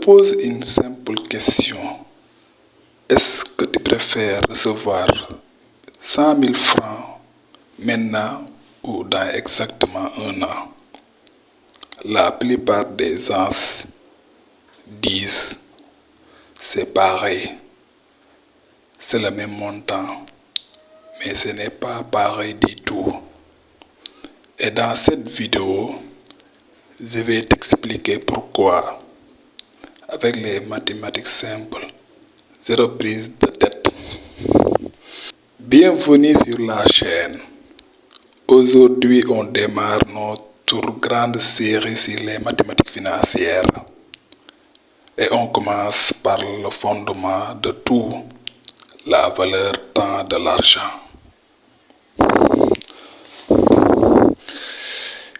pose une simple question. Est-ce que tu préfères recevoir 100 000 francs maintenant ou dans exactement un an? La plupart des gens disent c'est pareil, c'est le même montant, mais ce n'est pas pareil du tout. Et dans cette vidéo, je vais t'expliquer pourquoi, avec les mathématiques simples, zéro prise de tête. Bienvenue sur la chaîne. Aujourd'hui, on démarre notre grande série sur les mathématiques financières. Et on commence par le fondement de tout, la valeur temps de l'argent.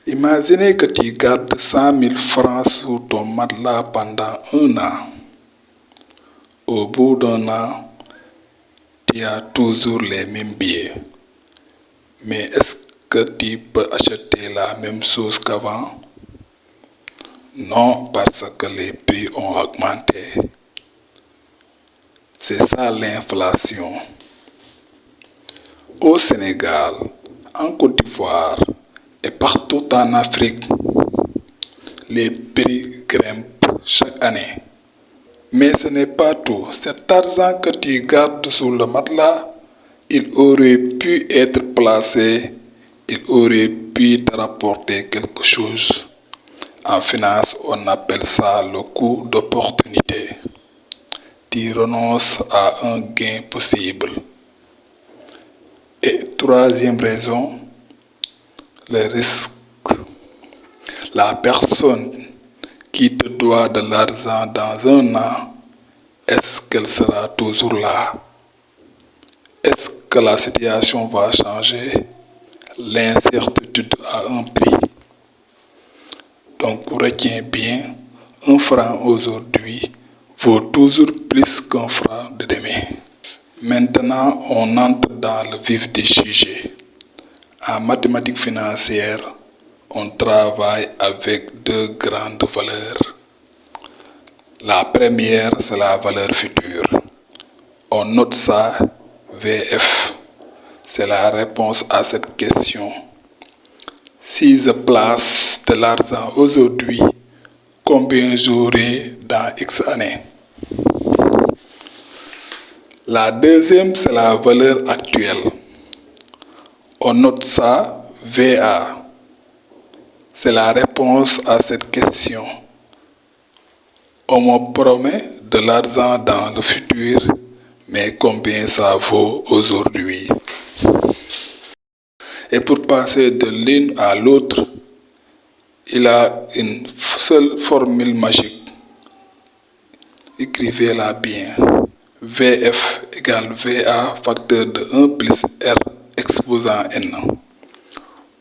Imaginez que tu gardes 100 000 francs sous ton matelas pendant un an. Au bout d'un an, tu as toujours les mêmes billets. Mais est-ce que tu peux acheter la même chose qu'avant? Non, parce que les prix ont augmenté. C'est ça l'inflation. Au Sénégal, en Côte d'Ivoire et partout en Afrique, les prix grimpent chaque année. Mais ce n'est pas tout. Cet argent que tu gardes sous le matelas, il aurait pu être placé, il aurait pu te rapporter quelque chose. En finance, on appelle ça le coût d'opportunité. Tu renonces à un gain possible. Et troisième raison, le risque. La personne qui te doit de l'argent dans un an, est-ce qu'elle sera toujours là? Est-ce que la situation va changer? L'incertitude a un prix. Donc retiens bien, un franc aujourd'hui vaut toujours plus qu'un franc de demain. Maintenant, on entre dans le vif du sujet. En mathématiques financières, on travaille avec deux grandes valeurs. La première, c'est la valeur future. On note ça VF. C'est la réponse à cette question. Si je place de l'argent aujourd'hui, combien j'aurai dans X années? La deuxième, c'est la valeur actuelle. On note ça VA. C'est la réponse à cette question. On me promet de l'argent dans le futur, mais combien ça vaut aujourd'hui? Et pour passer de l'une à l'autre, il a une seule formule magique. Écrivez-la bien. VF égale VA facteur de 1 plus R exposant N.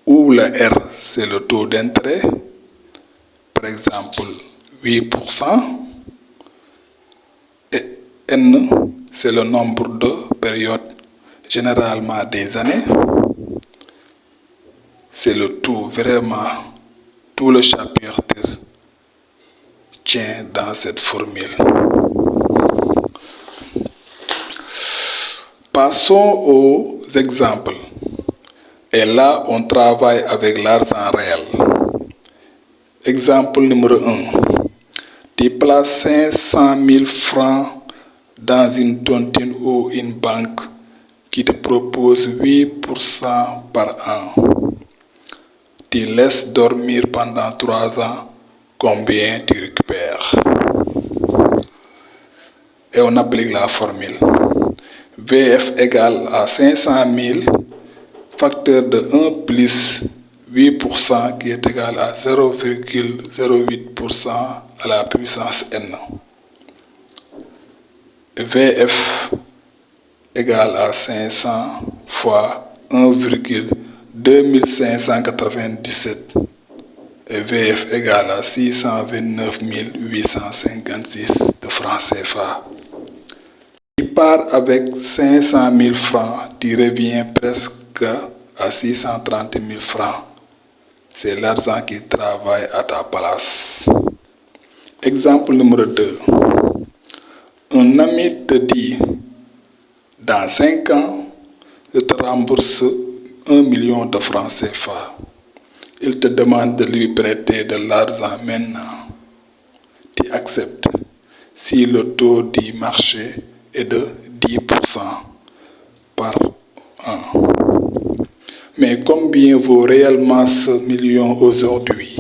Où le R, c'est le taux d'intérêt, par exemple 8%, et N, c'est le nombre de périodes, généralement des années. C'est le tout, vraiment, tout le chapitre tient dans cette formule. Passons aux exemples. Et là, on travaille avec l'argent réel. Exemple numéro 1. Tu places 500 000 francs dans une tontine ou une banque qui te propose 8% par an. Tu laisses dormir pendant 3 ans, combien tu récupères? Et on applique la formule. VF égale à 500 000 facteur de 1 plus 8% qui est égal à 0,08% à la puissance N. VF égale à 500 fois 1,2597 et VF égale à 629 856 de francs CFA. Tu pars avec 500 000 francs, tu reviens presque à 630 000 francs. C'est l'argent qui travaille à ta place. Exemple numéro 2. Un ami te dit, dans 5 ans, je te rembourse 1 million de francs CFA. Il te demande de lui prêter de l'argent maintenant. Tu acceptes si le taux du marché est de 10% par an. Mais combien vaut réellement ce million aujourd'hui?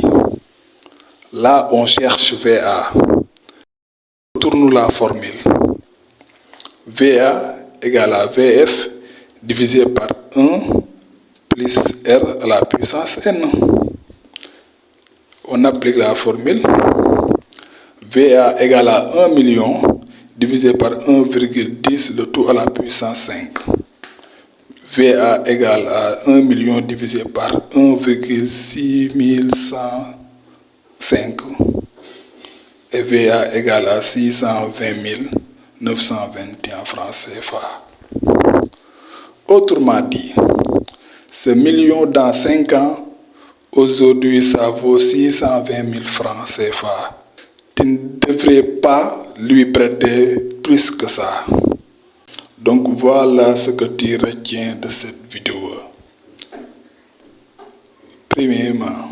Là, on cherche VA. Tourne la formule. VA égale à VF divisé par 1 plus R à la puissance N. On applique la formule. VA égale à 1 million divisé par 1,10 le tout à la puissance 5. VA égale à 1 million divisé par 1,6105 et VA égale à 620 921 francs CFA. Autrement dit, ce million dans 5 ans, aujourd'hui ça vaut 620 000 francs CFA. Tu ne devrais pas lui prêter plus que ça. Donc voilà ce que tu retiens de cette vidéo. Premièrement,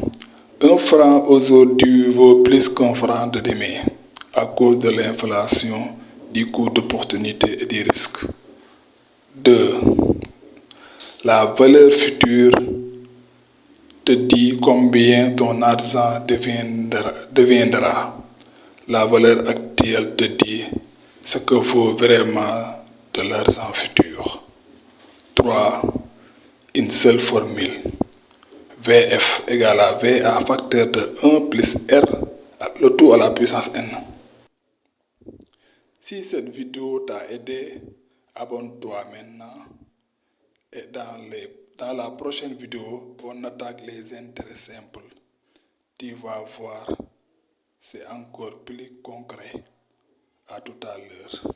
1 franc aujourd'hui vaut plus qu'un franc de demain à cause de l'inflation, du coût d'opportunité et des risques. 2. La valeur future te dit combien ton argent deviendra. La valeur actuelle te dit ce que vaut vraiment de l'argent futur. 3. Une seule formule. VF égale à VA facteur de 1 plus R, le tout à la puissance N. Si cette vidéo t'a aidé, abonne-toi maintenant. Et dans la prochaine vidéo, on attaque les intérêts simples. Tu vas voir, c'est encore plus concret. À tout à l'heure.